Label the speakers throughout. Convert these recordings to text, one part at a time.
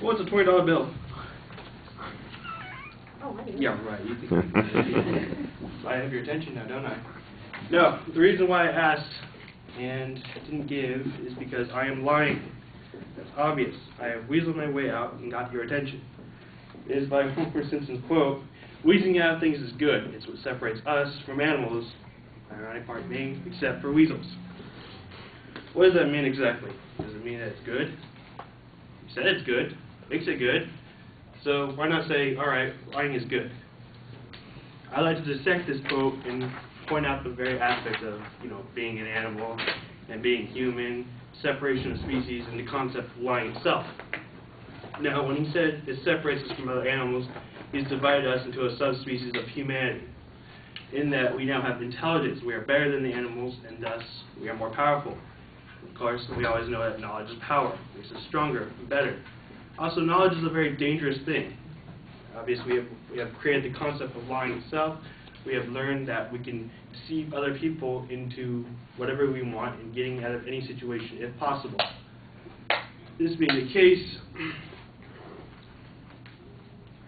Speaker 1: What's a $20 bill?
Speaker 2: Oh, I do.
Speaker 1: Yeah, right. You think I have your attention now, don't I? No, the reason why I asked and didn't give is because I am lying. That's obvious. I have weaseled my way out and got your attention. It is by Homer Simpson's quote, "Weaseling out of things is good. It's what separates us from animals, ironic part being, except for weasels." What does that mean exactly? Does it mean that it's good? You said it's good. Makes it good. So why not say, alright, lying is good? I like to dissect this quote and point out the very aspects of, being an animal and being human, separation of species, and the concept of lying itself. Now, when he said it separates us from other animals, he's divided us into a subspecies of humanity, in that we now have intelligence. We are better than the animals, and thus we are more powerful. Of course, we always know that knowledge is power. It makes us stronger and better. Also, knowledge is a very dangerous thing. Obviously, we have created the concept of lying itself. We have learned that we can deceive other people into whatever we want and getting out of any situation if possible. This being the case, I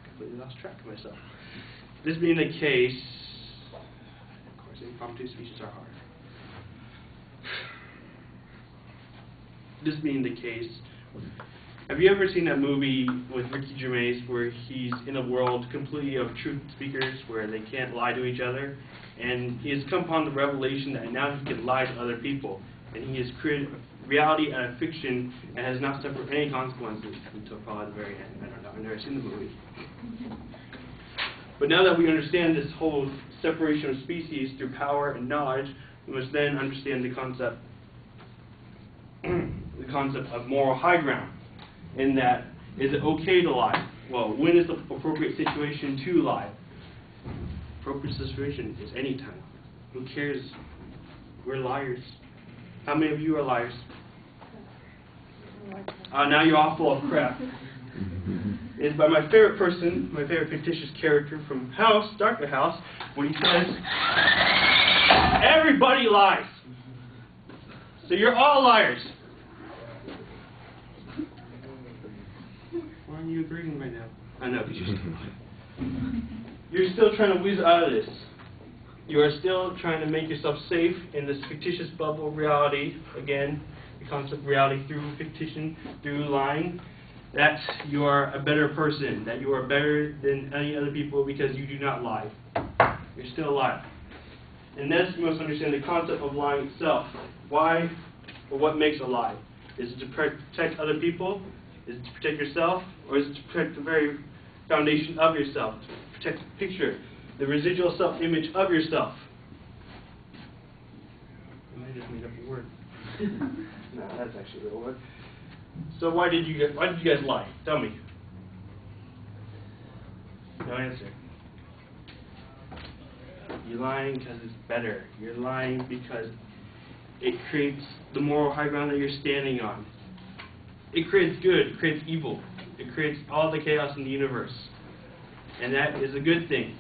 Speaker 1: completely lost track of myself. This being the case, of course, impromptu speeches are hard. This being the case, have you ever seen that movie with Ricky Gervais where he's in a world completely of truth speakers where they can't lie to each other? And he has come upon the revelation that now he can lie to other people. And he has created reality out of fiction and has not suffered any consequences until probably the very end. I don't know, I've never seen the movie. But now that we understand this whole separation of species through power and knowledge, we must then understand the concept of moral high ground. In that, is it okay to lie? Well, when is the appropriate situation to lie? Appropriate situation is any time. Who cares? We're liars. How many of you are liars? Now you're all full of crap. It's by my favorite person, my favorite fictitious character from House, Darker House, when he says, everybody lies. So you're all liars. Why aren't you agreeing right now? I know, because you're still lying. You're still trying to weasel out of this. You are still trying to make yourself safe in this fictitious bubble of reality. Again, the concept of reality through fictition, through lying. That you are a better person, that you are better than any other people because you do not lie. You're still alive. And thus you must understand the concept of lying itself. Why or what makes a lie? Is it to protect other people? Is it to protect yourself? Or is it to protect the very foundation of yourself? To protect the picture, the residual self-image of yourself? I just made up a word. No, that's actually a real word. So why did you guys lie? Tell me. No answer. You're lying because it's better. You're lying because it creates the moral high ground that you're standing on. It creates good, it creates evil. It creates all the chaos in the universe. And that is a good thing,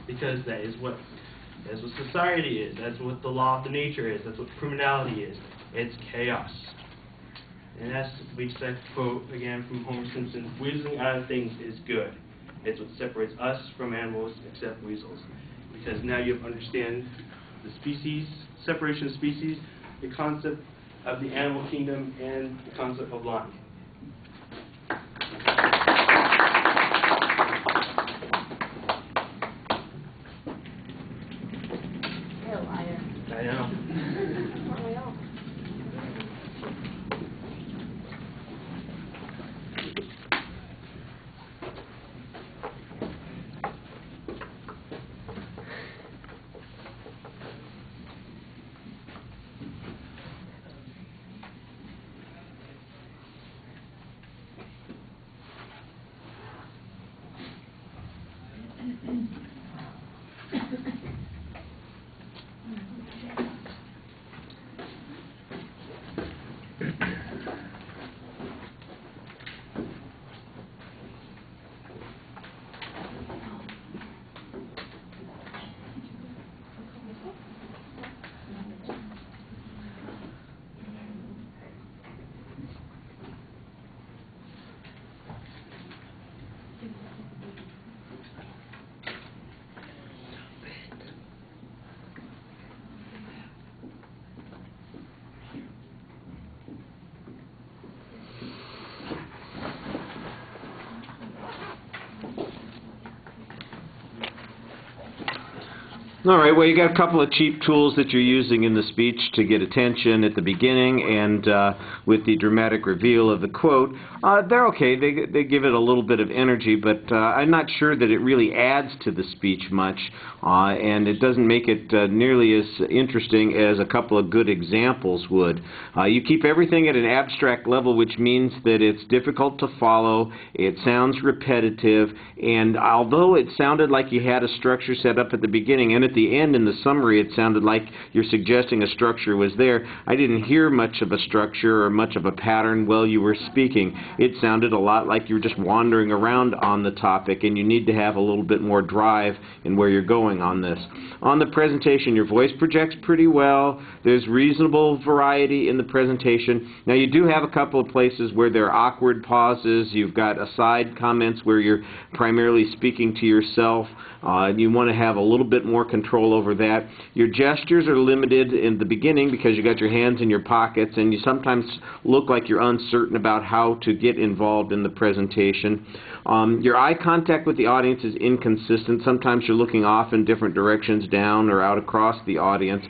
Speaker 1: because that's what society is. That's what the law of the nature is. That's what criminality is. It's chaos. And that's the exact quote, again, from Homer Simpson, "Weaseling out of things is good. It's what separates us from animals, except weasels." Because now you understand the species, separation of species, the concept of the animal kingdom, and the concept of lying.
Speaker 2: You're a liar.
Speaker 1: I know.
Speaker 2: Aren't we all?
Speaker 3: All right, well, you got a couple of cheap tools that you're using in the speech to get attention at the beginning and with the dramatic reveal of the quote. They're okay. They give it a little bit of energy, but I'm not sure that it really adds to the speech much, and it doesn't make it nearly as interesting as a couple of good examples would. You keep everything at an abstract level, which means that it's difficult to follow, it sounds repetitive, and although it sounded like you had a structure set up at the beginning, and at the end in the summary it sounded like you're suggesting a structure was there, I didn't hear much of a structure or much of a pattern while you were speaking. It sounded a lot like you were just wandering around on the topic, and you need to have a little bit more drive in where you're going on this. On the presentation, your voice projects pretty well. There's reasonable variety in the presentation. Now, you do have a couple of places where there are awkward pauses. You've got aside comments where you're primarily speaking to yourself. You want to have a little bit more control over that. Your gestures are limited in the beginning because you got your hands in your pockets, and you sometimes look like you're uncertain about how to get involved in the presentation. Your eye contact with the audience is inconsistent. Sometimes you're looking off in different directions, down or out across the audience.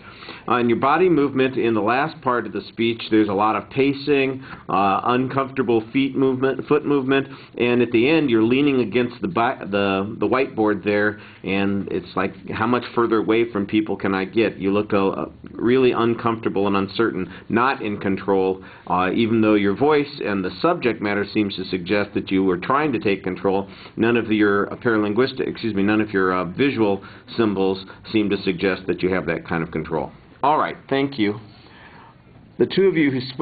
Speaker 3: And your body movement in the last part of the speech, there's a lot of pacing, uncomfortable foot movement, and at the end you're leaning against the whiteboard there, and it's like, how much further away from people can I get? You look really uncomfortable and uncertain, not in control, even though your voice and the subject matter seems to suggest that you were trying to take control. None of your none of your visual symbols seem to suggest that you have that kind of control. All right, thank you. The two of you who spoke